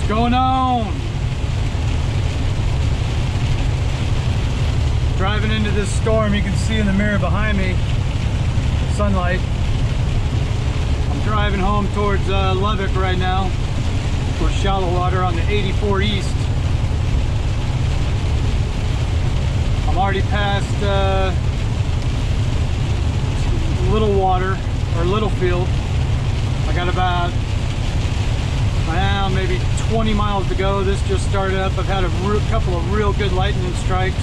What's going on? Driving into this storm, you can see in the mirror behind me, sunlight. I'm driving home towards Lubbock right now, towards shallow water on the 84 East. I'm already past Little Water, or Littlefield. I got about maybe 20 miles to go. This just started up. I've had a couple of real good lightning strikes.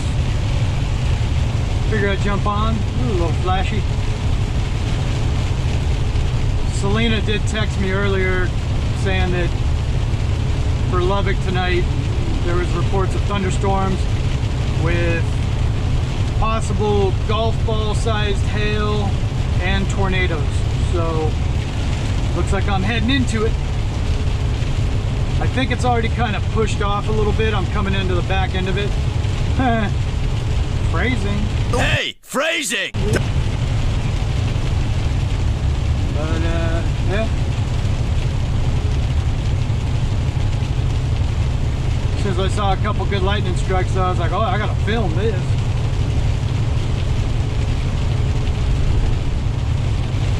Figure I'd jump on. Ooh, a little flashy. Selena did text me earlier saying that for Lubbock tonight there was reports of thunderstorms with possible golf ball sized hail and tornadoes. So looks like I'm heading into it. I think it's already kind of pushed off a little bit. I'm coming into the back end of it. Phrasing. Hey, phrasing! But, yeah. As soon as I saw a couple good lightning strikes, I was like, oh, I gotta film this.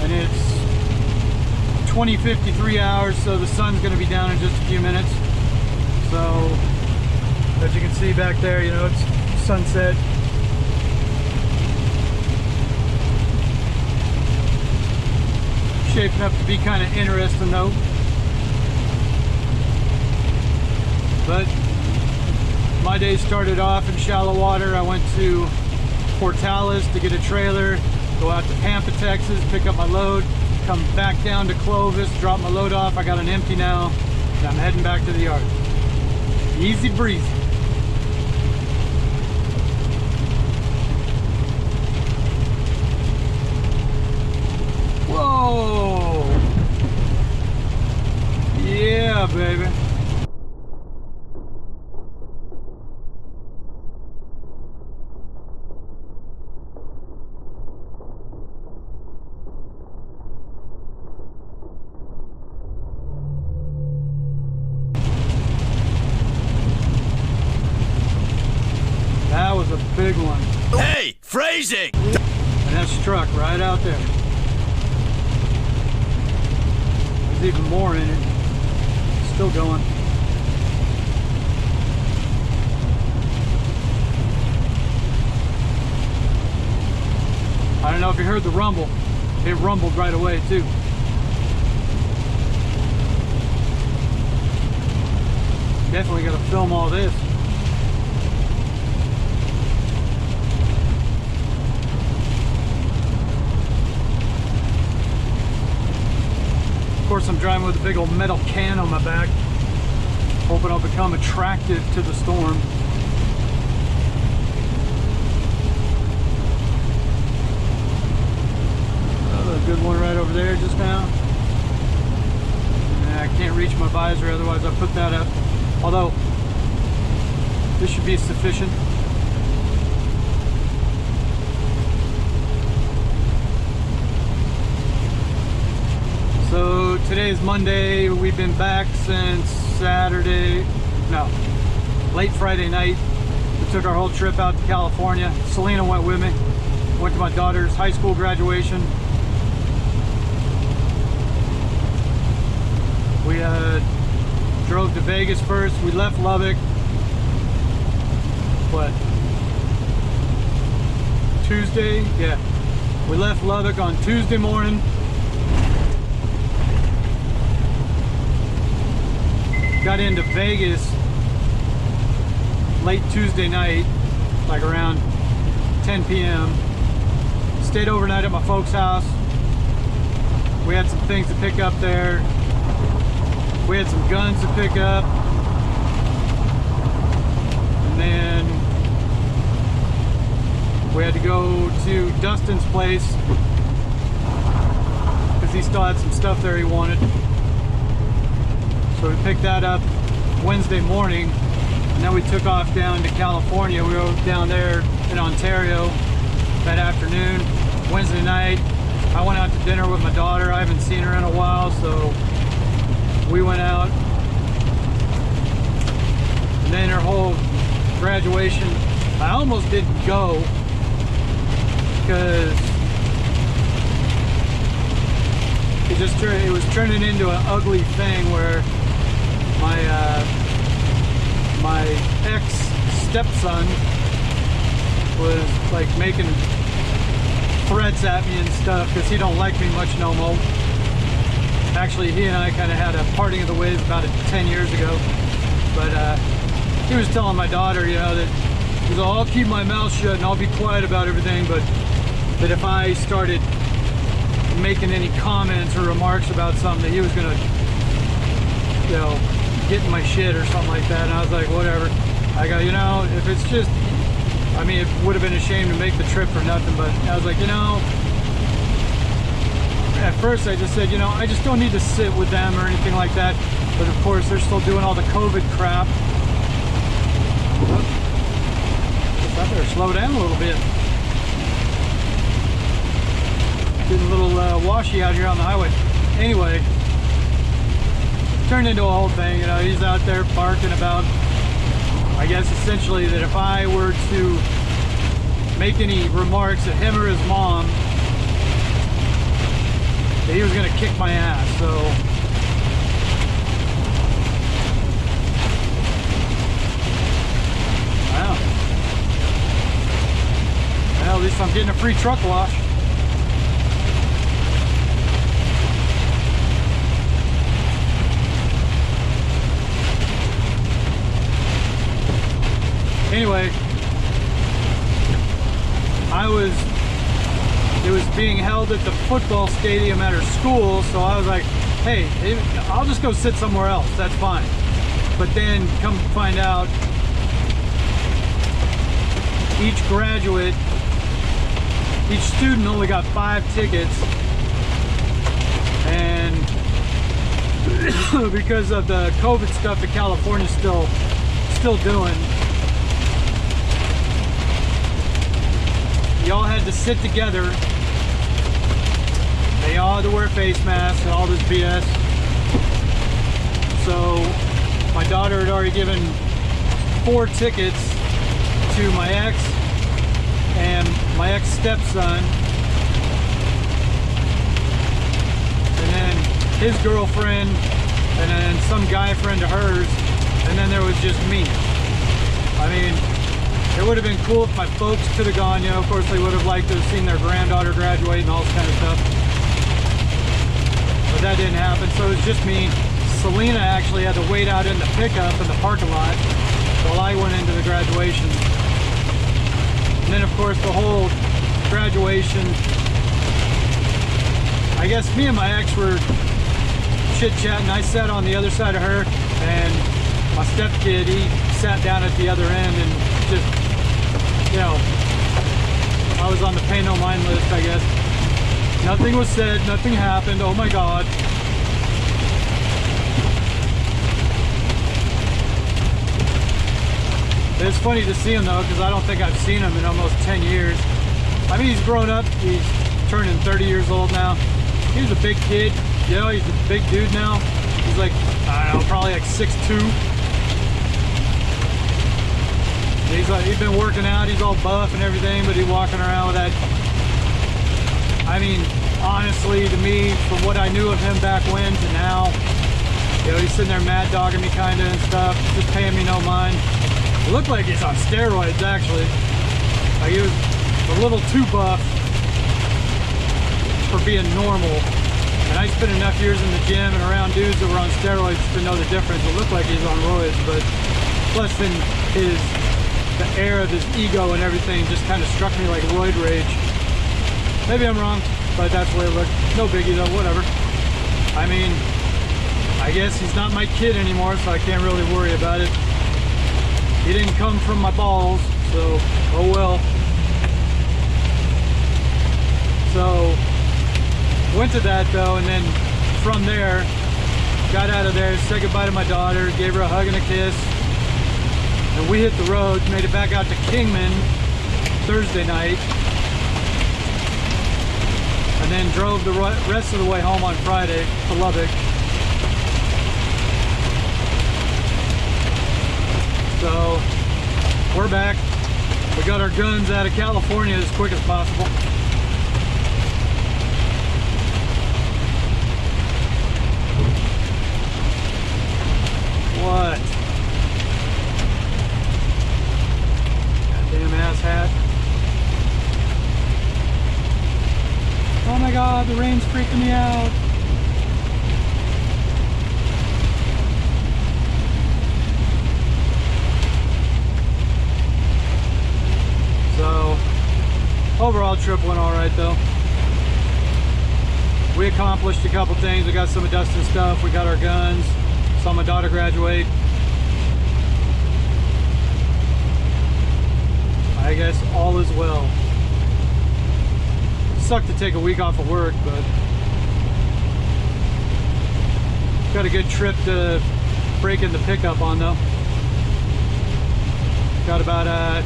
And it's 20:53 hours, so the sun's gonna be down in just a few minutes. So, as you can see back there, you know, it's sunset. Shaping up to be kind of interesting though. But my day started off in shallow water. I went to Portales to get a trailer, go out to Pampa, Texas, pick up my load, come back down to Clovis, drop my load off. I got an empty now, and I'm heading back to the yard. Easy breezy. Whoa! Yeah, baby. That was a big one. Hey, phrasing! And that struck right out there. There's even more in it. Still going. I don't know if you heard the rumble. It rumbled right away too. Definitely gotta film all this. Of course, I'm driving with a big old metal can on my back, hoping I'll become attractive to the storm. Oh, a good one right over there just now. I can't reach my visor, otherwise I put that up. Although, this should be sufficient. So today is Monday. We've been back since late Friday night. We took our whole trip out to California. Selena went with me. Went to my daughter's high school graduation. We drove to Vegas first. We left Lubbock. What? Tuesday? Yeah. We left Lubbock on Tuesday morning. Got into Vegas late Tuesday night, like around 10 p.m. Stayed overnight at my folks' house. We had some things to pick up there. We had some guns to pick up. And then we had to go to Dustin's place because he still had some stuff there he wanted. So we picked that up Wednesday morning, and then we took off down to California. We were down there in Ontario that afternoon. Wednesday night, I went out to dinner with my daughter. I haven't seen her in a while, so we went out, their whole graduation. I almost didn't go because it was turning into an ugly thing where my ex-stepson was like making threats at me and stuff because he don't like me much no more. Actually, he and I kind of had a parting of the ways about 10 years ago. But he was telling my daughter, you know, that he's like, I'll keep my mouth shut and I'll be quiet about everything, but that if I started making any comments or remarks about something, that he was gonna, you know, get in my shit or something like that. And I was like, whatever. I go, you know, if it's just, I mean, it would have been a shame to make the trip for nothing, but I was like, you know, at first I just said, you know, I just don't need to sit with them or anything like that. But of course, they're still doing all the COVID crap. I better slow down a little bit. Getting a little washy out here on the highway. Anyway, turned into a whole thing. You know, he's out there barking about, I guess essentially that if I were to make any remarks at him or his mom, that he was going to kick my ass. So wow. Well, at least I'm getting a free truck wash. Anyway, it was being held at the football stadium at her school, so I was like, hey, I'll just go sit somewhere else, that's fine. But then come to find out, each graduate, each student only got 5 tickets, and because of the COVID stuff that California's still doing, y'all had to sit together. They all had to wear face masks and all this BS. So my daughter had already given 4 tickets to my ex and my ex-stepson, and then his girlfriend, and then some guy friend of hers, and then there was just me. I mean, it would have been cool if my folks could have gone, you know, of course they would have liked to have seen their granddaughter graduate and all this kind of stuff. But that didn't happen, so it was just me. Selena actually had to wait out in the pickup in the parking lot while I went into the graduation. And then of course the whole graduation, I guess me and my ex were chit-chatting. I sat on the other side of her, and my stepkid, he sat down at the other end, and just, you know, I was on the pay no mind list, I guess. Nothing was said, nothing happened, oh my God. It's funny to see him though, because I don't think I've seen him in almost 10 years. I mean, he's grown up, he's turning 30 years old now. He was a big kid, you know, he's a big dude now. He's like, I don't know, probably like 6'2". He's been working out, he's all buff and everything, but he's walking around with that. I mean, honestly, to me, from what I knew of him back when to now, you know, he's sitting there mad dogging me kinda and stuff, just paying me no mind. It looked like he's on steroids, actually. Like he was a little too buff for being normal. And I spent enough years in the gym and around dudes that were on steroids to know the difference. It looked like he's on roids, but plus then the air of his ego and everything just kind of struck me like roid rage. Maybe I'm wrong, but that's the way it looked. No biggie though, whatever. I mean, I guess he's not my kid anymore, so I can't really worry about it. He didn't come from my balls, so oh well. So went to that though, and then from there got out of there, said goodbye to my daughter, gave her a hug and a kiss, and we hit the road, made it back out to Kingman Thursday night, and then drove the rest of the way home on Friday to Lubbock. So we're back. We got our guns out of California as quick as possible. What? Goddamn ass hat. Oh my god, the rain's freaking me out. So, overall trip went alright though. We accomplished a couple things. We got some of Dustin's stuff. We got our guns. Saw my daughter graduate. I guess all is well. Sucked to take a week off of work, but got a good trip to break in the pickup on though. Got about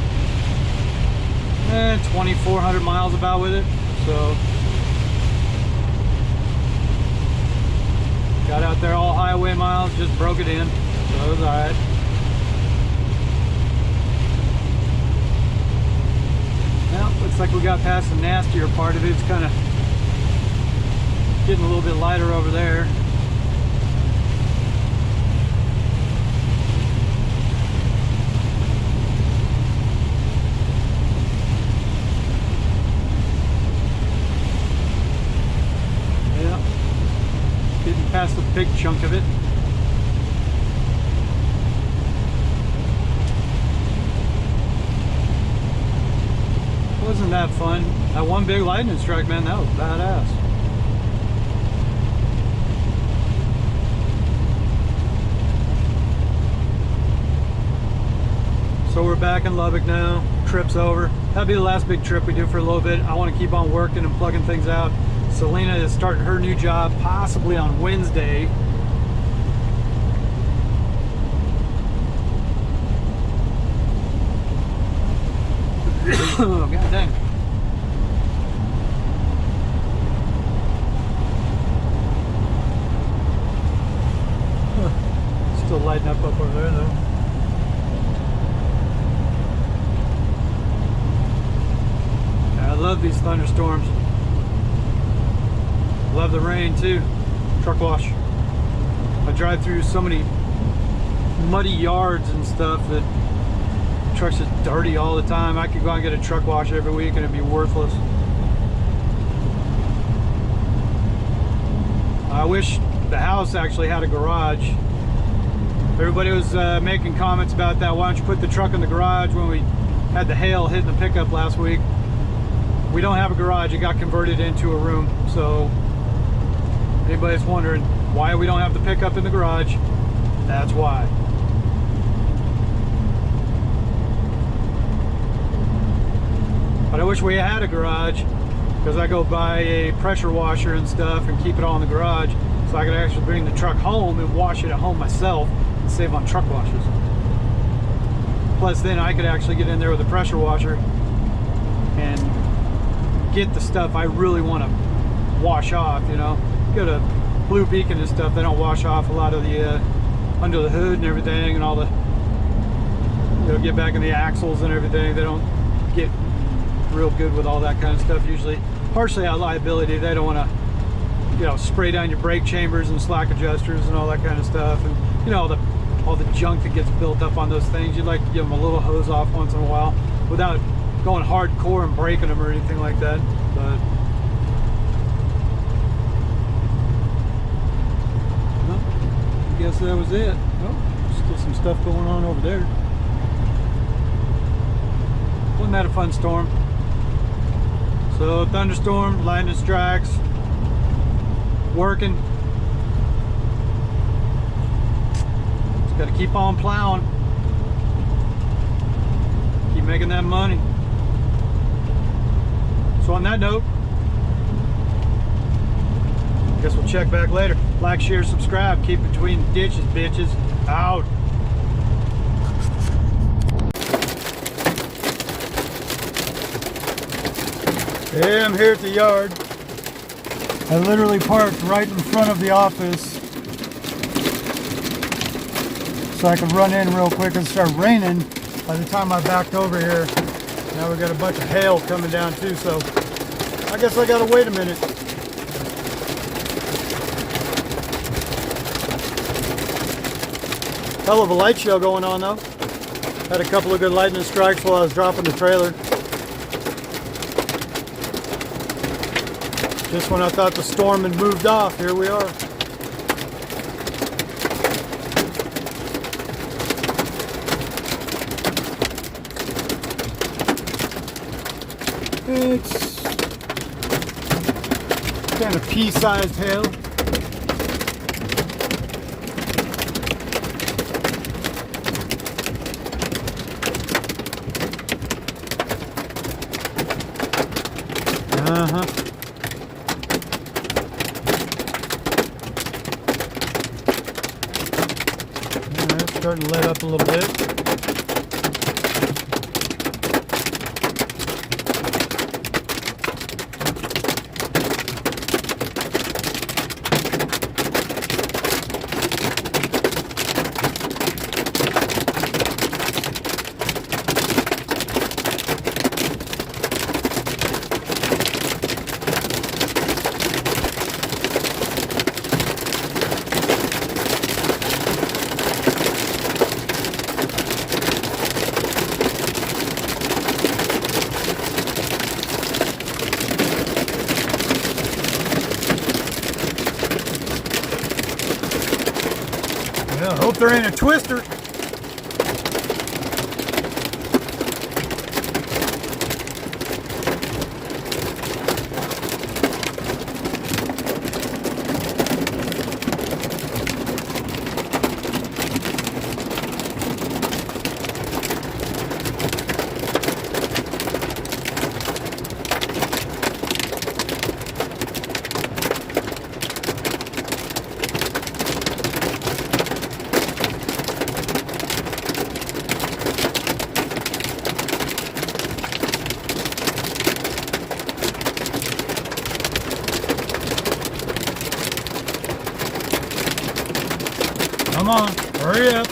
2,400 miles about with it, so got out there all highway miles, just broke it in, so it was alright. Well, looks like we got past the nastier part of it. It's kind of getting a little bit lighter over there. Past the big chunk of it. Wasn't that fun? That one big lightning strike, man, that was badass. So we're back in Lubbock now. Trip's over. That'll be the last big trip we do for a little bit. I want to keep on working and plugging things out. Selena is starting her new job possibly on Wednesday. Oh, god dang. Huh. Still lighting up over there though. I love these thunderstorms. Love the rain too. Truck wash. I drive through so many muddy yards and stuff that truck's just dirty all the time. I could go out and get a truck wash every week and it'd be worthless. I wish the house actually had a garage. Everybody was making comments about that. Why don't you put the truck in the garage when we had the hail hitting the pickup last week? We don't have a garage. It got converted into a room. So anybody's wondering why we don't have the pickup in the garage, that's why. But I wish we had a garage, because I go buy a pressure washer and stuff and keep it all in the garage, so I could actually bring the truck home and wash it at home myself and save on truck washes. Plus then I could actually get in there with a pressure washer and get the stuff I really want to wash off, you know. Go to Blue Beacon and stuff, they don't wash off a lot of the under the hood and everything, and all the, they'll get back in the axles and everything. They don't get real good with all that kind of stuff usually. Partially out of liability, they don't want to, you know, spray down your brake chambers and slack adjusters and all that kind of stuff, and you know, all the junk that gets built up on those things. You'd like to give them a little hose off once in a while without going hardcore and breaking them or anything like that. But well, I guess that was it. Oh, still some stuff going on over there. Wasn't that a fun storm? So thunderstorm, lightning strikes, working. Just got to keep on plowing. Keep making that money. So on that note, guess we'll check back later. Like, share, subscribe. Keep between the ditches, bitches. Out. Hey, I'm here at the yard. I literally parked right in front of the office. so I could run in real quick and start raining. By the time I backed over here, now we got a bunch of hail coming down too, so I guess I gotta wait a minute. Hell of a light show going on though. Had a couple of good lightning strikes while I was dropping the trailer. Just when I thought the storm had moved off, here we are. It's kind of pea-sized hail. It's starting to let up a little bit. Well, I hope there ain't a twister. Come on, hurry up.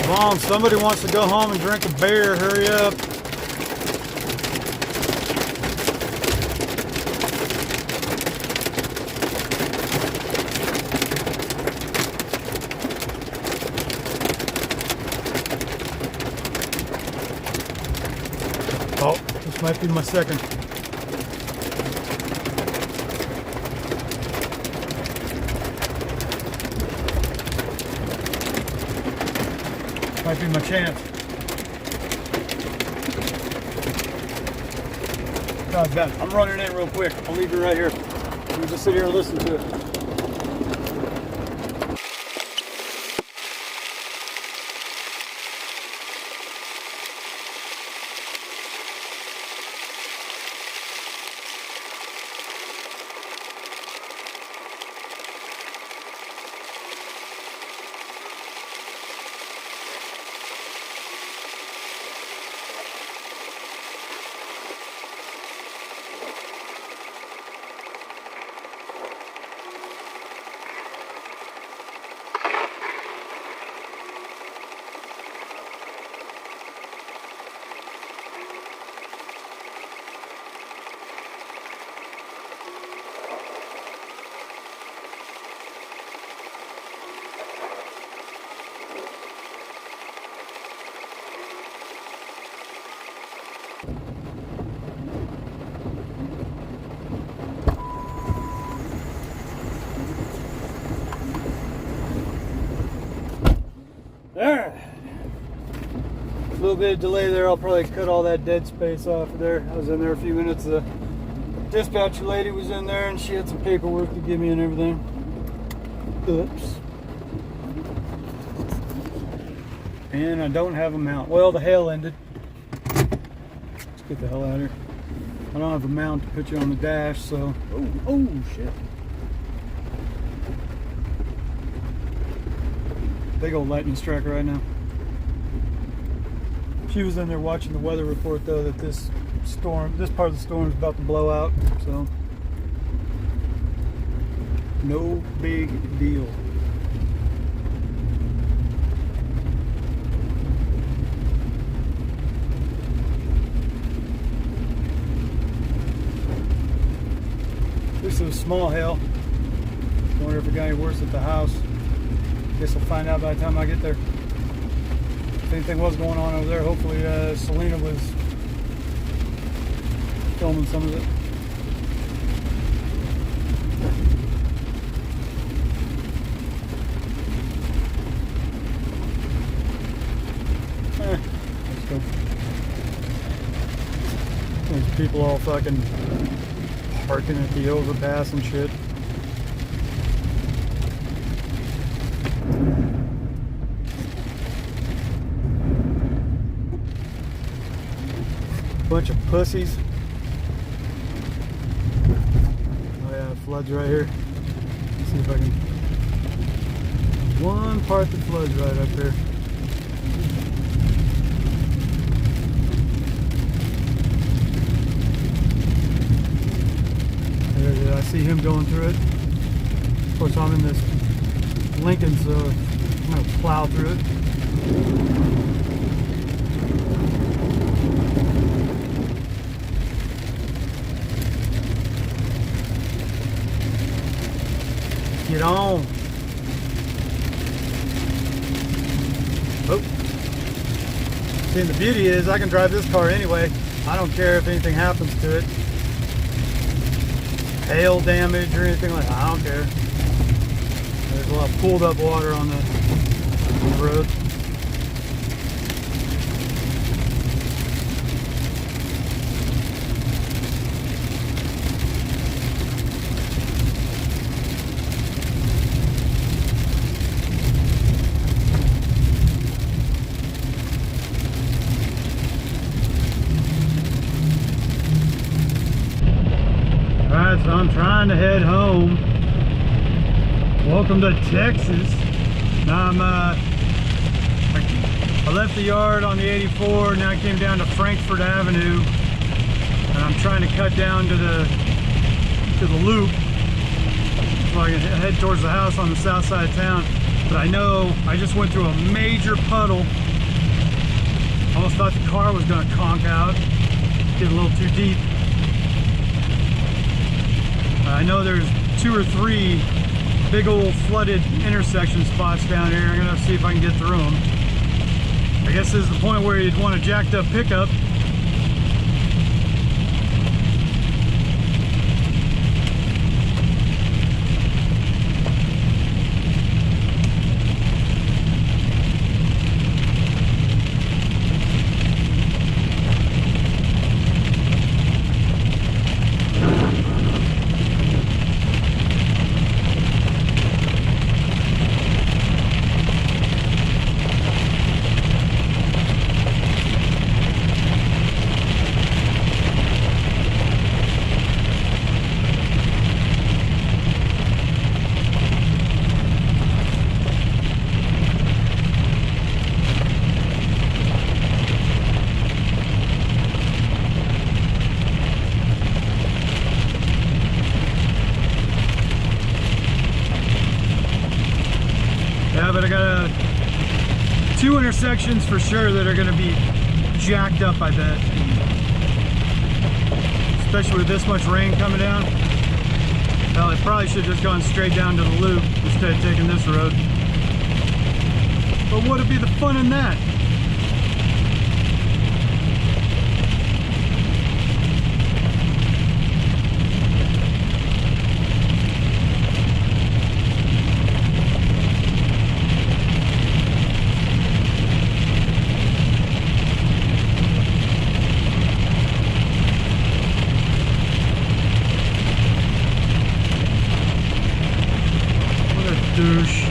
Come on, somebody wants to go home and drink a beer, hurry up. Oh, this might be my second. Might be my chance. God, Ben, I'm running in real quick. I'll leave you right here. You just sit here and listen to it. Alright. A little bit of delay there. I'll probably cut all that dead space off of there. I was in there a few minutes. The dispatcher lady was in there and she had some paperwork to give me and everything. Oops. And I don't have a mount. Well, the hail ended. Let's get the hell out of here. I don't have a mount to put you on the dash, so... Oh, shit. Big old lightning strike right now. She was in there watching the weather report, though, that this part of the storm is about to blow out, so... No big deal. This is a small hail. Wonder if it got any worse at the house. Guess I'll find out by the time I get there. If anything was going on over there, hopefully Selena was filming some of it. Let's go. There's people all fucking parking at the overpass and shit. Bunch of pussies. Oh yeah, it floods right here. Let's see if I can. One part that floods right up here. I see him going through it. Of course, I'm in this Lincoln, so I'm going to plow through it. Get on. Oh. See, the beauty is I can drive this car anyway. I don't care if anything happens to it. Hail damage or anything like that. I don't care. There's a lot of pooled up water on the road. So I'm trying to head home. Welcome to Texas. Now I left the yard on the 84. Now I came down to Frankfort Avenue, and I'm trying to cut down to the loop so I can head towards the house on the south side of town. But I know I just went through a major puddle. Almost thought the car was going to conk out. Get a little too deep. I know there's 2 or 3 big old flooded intersection spots down here. I'm gonna see if I can get through them. I guess this is the point where you'd want a jacked up pickup. Yeah, but I got 2 intersections for sure that are going to be jacked up, I bet. Especially with this much rain coming down. Well, I probably should have just gone straight down to the loop instead of taking this road. But what would be the fun in that? douche.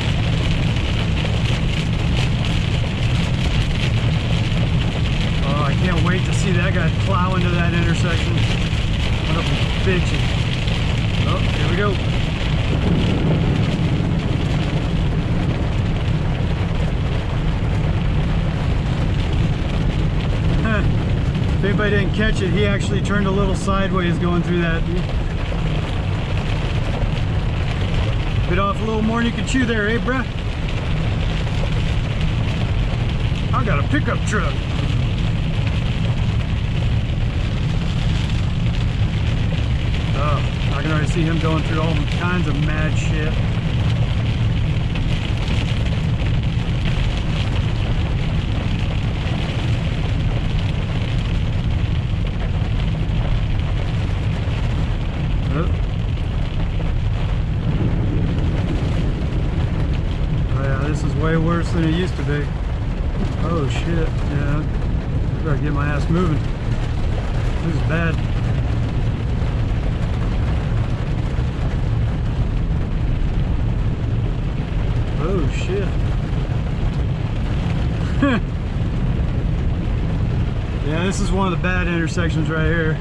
Oh, I can't wait to see that guy plow into that intersection. What a bitch. Oh, here we go. If anybody didn't catch it, he actually turned a little sideways going through that. Bit off a little more than you can chew there, eh, bruh? I got a pickup truck. Oh, I can already see him going through all kinds of mad shit. Way worse than it used to be. Oh shit, yeah. I gotta get my ass moving. This is bad. Oh shit. Yeah, this is one of the bad intersections right here.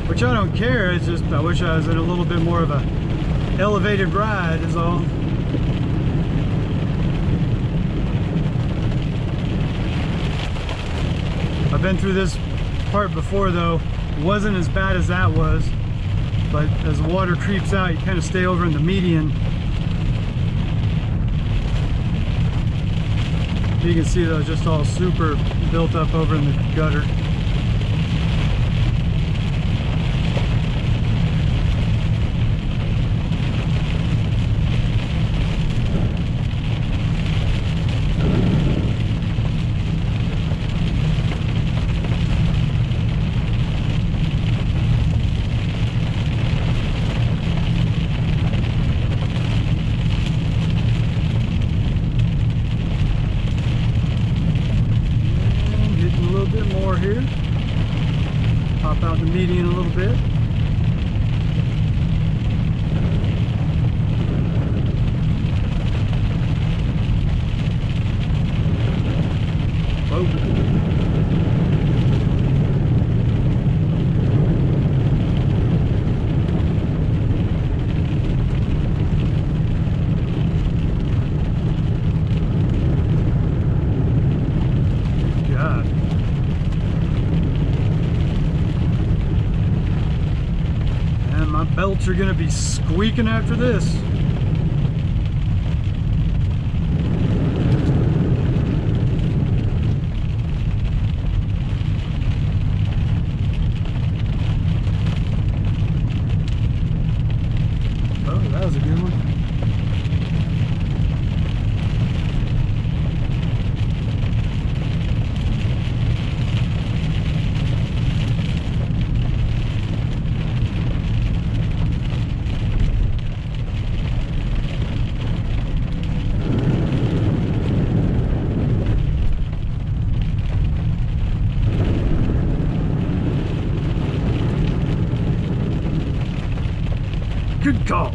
Which I don't care, it's just I wish I was in a little bit more of a elevated ride is all. I've been through this part before though. It wasn't as bad as that was, but as the water creeps out, you kind of stay over in the median. You can see that it's just all super built up over in the gutter. Here, pop out the median a little bit. Whoa. Belts are going to be squeaking after this. Oh, that was a good one. Good God.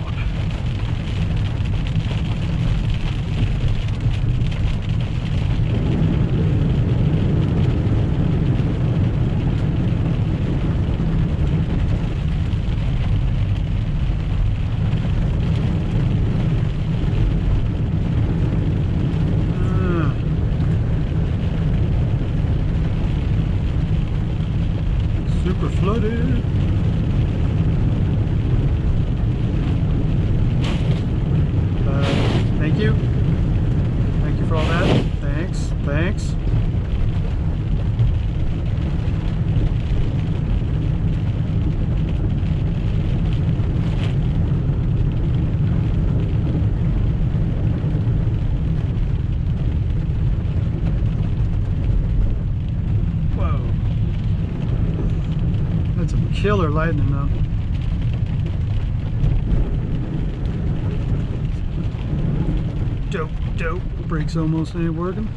Super flooded. Thank you. Thank you for all that. Thanks. Thanks. Whoa. That's some killer lightning though. Dope. Brakes almost ain't working.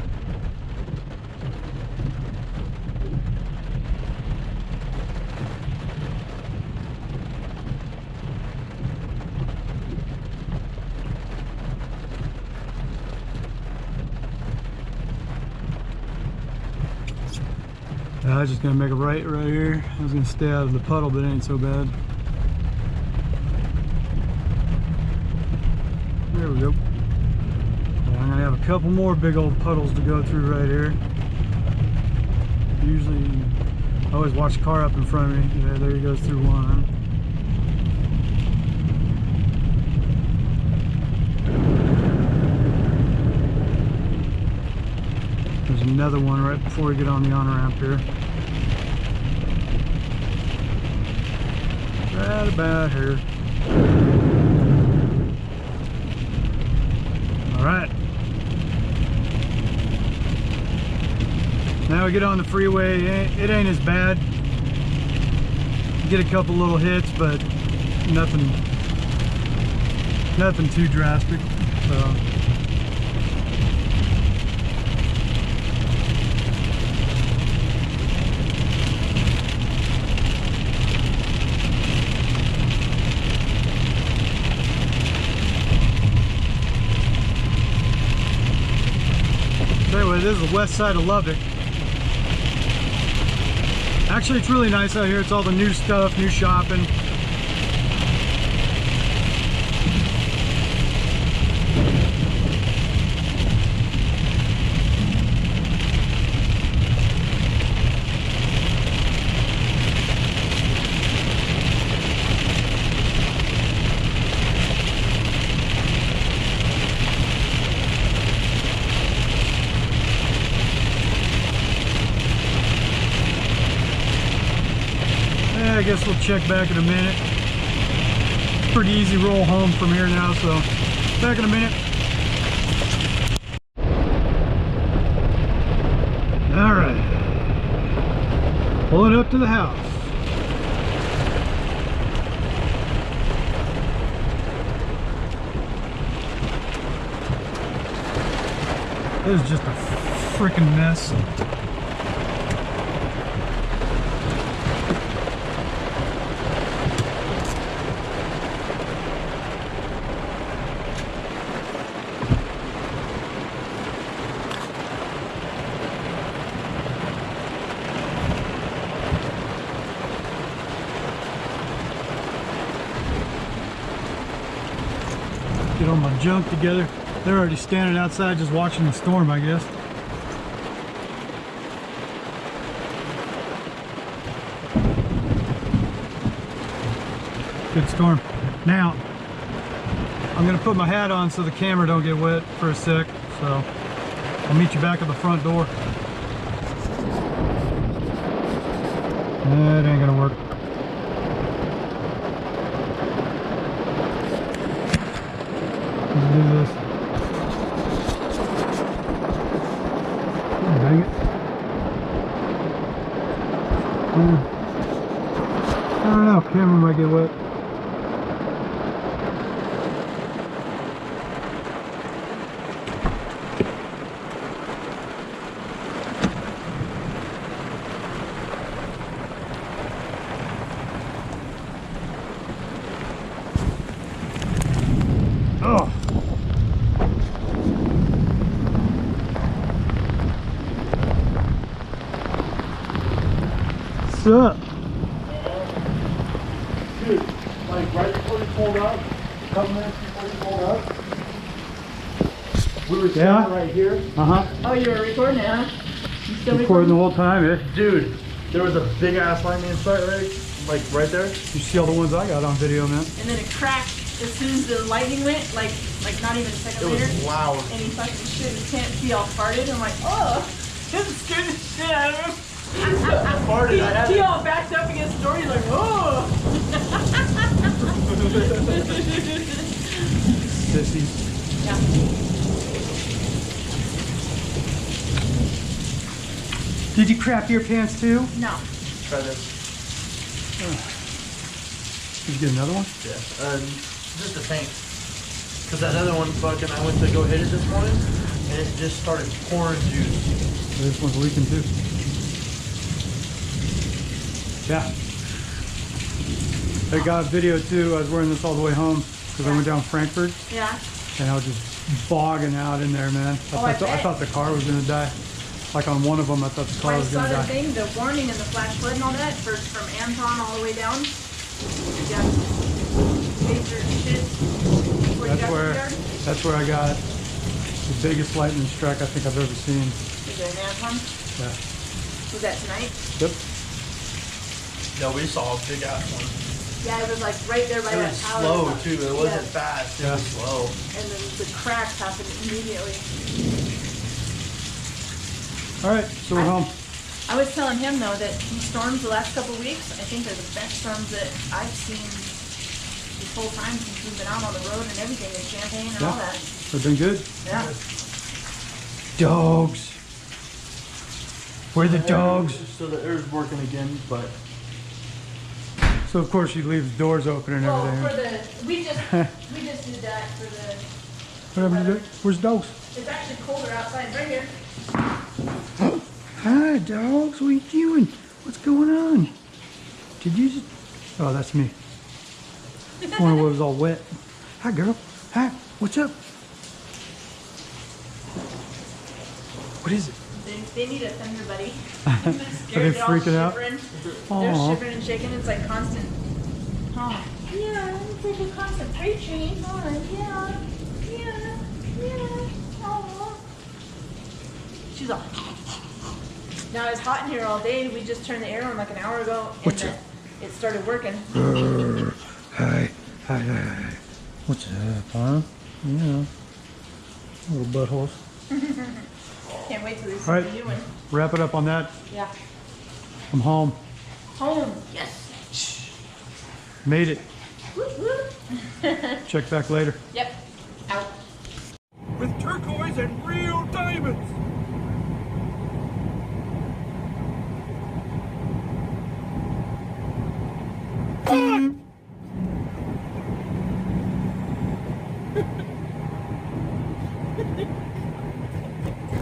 I was just gonna make a right here. I was gonna stay out of the puddle, but it ain't so bad. There we go. And I'm gonna have a couple more big old puddles to go through right here. Usually, I always watch the car up in front of me. Yeah, there he goes through one. There's another one right before we get on the on-ramp here. Right about here. Alright. Now we get on the freeway. It ain't as bad. You get a couple little hits, but nothing too drastic. So. Anyway, this is the west side of Lubbock. Actually, it's really nice out here. It's all the new stuff, new shopping. I guess we'll check back in a minute. Pretty easy roll home from here now, so back in a minute. All right, pulling up to the house. This is just a freaking mess. Get all my junk together. They're already standing outside just watching the storm, I guess. Good storm. Now, I'm gonna put my hat on so the camera don't get wet for a sec. So I'll meet you back at the front door. That ain't gonna work. Let's do this. Oh, dang it. I don't know, camera might get wet. Oh. What's up? Dude, like right before you pulled up, a couple minutes before you pulled up, we were standing right here. Oh, you were recording it, huh? You still Recording the whole time, yeah? Dude, there was a big ass lightning strike right there. You see all the ones I got on video, man. And then it cracked as soon as the lightning went, like not even a second It later. was loud. And he fucking shit his pants, he all farted. I'm like, oh, this scared the shit out of him. Farted, I had He it. all backed up against the door. He's like, whoa. Sissies. Yeah. Did you crap your pants too? No. Try this. Did you get another one? Yeah. Just a tank. Cause that other one fucking, I went to go hit it this morning, and it just started pouring juice. This one's leaking too. Yeah. I got a video too. I was wearing this all the way home because I went down Frankfurt Yeah. and I was just bogging out in there, man. I thought the car was gonna die. Like on one of them, I thought the car When I was saw gonna the die. thing, the warning and the flash flood and all that, from Anton all the way down. Yeah. Major shit. Before you got to the yard. That's where I got the biggest lightning strike I think I've ever seen. Was it an Anton? Yeah. Was that tonight? Yep. No, we saw a big ass one. Yeah, it was like right there by It that was tower. slow too. It wasn't Yeah. fast. It Yeah. was slow. And then the cracks happened immediately. All right, so we're home. I was telling him though that these storms the last couple of weeks, I think they're the best storms that I've seen this whole time since we've been out on the road and everything, and Champagne and all Yeah. that. They've been good. Yeah. Dogs. Where are the dogs? So the air's working again, but So of course you leave the doors open and Well, everything. for the we just did that for the. What happened to the, where's the dogs? It's actually colder outside right here. Hi dogs, what are you doing? What's going on? Did you just... Oh, that's me. I wonder what was all wet. Hi girl. Hi, what's up? What is it? They need a thunder buddy. Are they They're all freaking out? shivering. Aw. They're shivering and shaking. It's like constant. Oh. Yeah, it's like a constant preaching. Oh, yeah, yeah, yeah. Oh. She's all. Now it's hot in here all day. We just turned the air on like an hour ago, and What's then it started working. Hi. Hi. What's up, huh? Yeah. Little buttholes. Can't wait till we see All right. the new one. Wrap it up on that. Yeah. I'm home. Home. Yes. Made it. Whoop, whoop. Check back later. Yep. Out. With turquoise and real diamonds.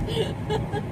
Ha ha ha.